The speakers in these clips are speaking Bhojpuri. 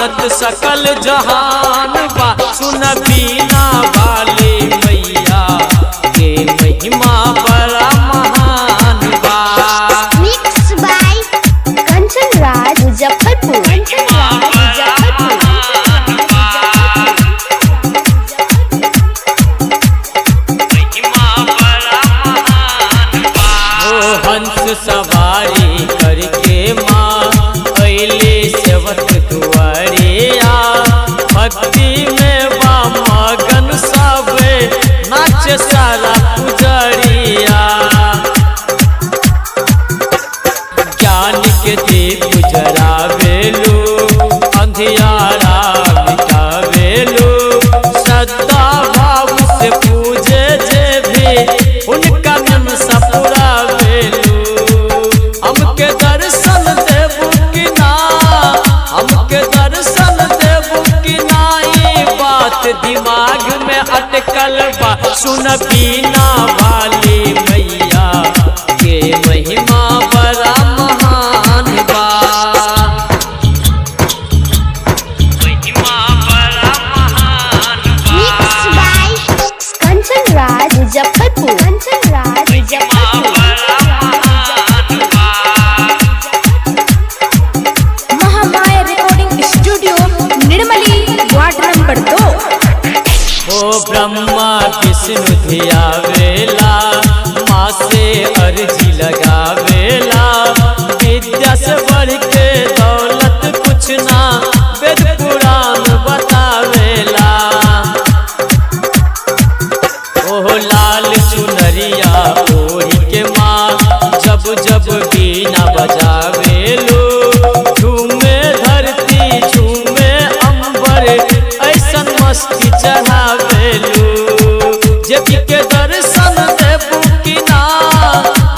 जानत सकल जहान बा। सुन बीना वाली मैया के महिमा बड़ा महान बा। Mix by Kanchan Raj Muzaffarpur. हंस सवारी करके माँ अइले सेवक दुआरिया। भक्ति में बा मगन सब नाच सारा पुजरिया। ज्ञान के दीप जरावेलू अंधियारा मिटावेलू। श्रद्धा भाव से पूजे जे भी उनका मन सपुरावेलू। हमके दर्शन देबू कि ना, हमके दर्शन देबू कि ना, ये बात दिमाग में अटकल बा। सुन बीना वाली मैया के महिमा बड़ा महान बा। महिमा बड़ा महान बा। Mix by Kanchan Raj Muzaffarpur. Mahamaya recording studio Nirmali ward number 2। ओ ब्रह्मा विष्णु धियावेला, माँ से अर्जी लगावेला। विद्या से बढ़ के दौलत कुछ ना, वेद पुराण बतावेला। ओह लाल चुनरिया ओढ़ी के माँ जब जब बीना बजावेलू। झूमे धरती झूमे अंबर ऐसन मस्ती चढ़ावेलू। जेपी के दर्शन देबू कि ना,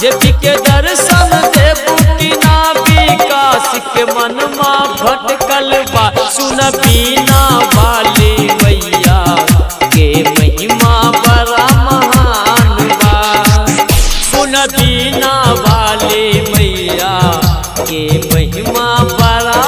जेपी के दर्शन देबू कि ना, विकास के मनमा भटकल बा। सुन बीना वाली मैया के महिमा बड़ा महान बा। सुन बीना वाली मैया के महिमा बड़ा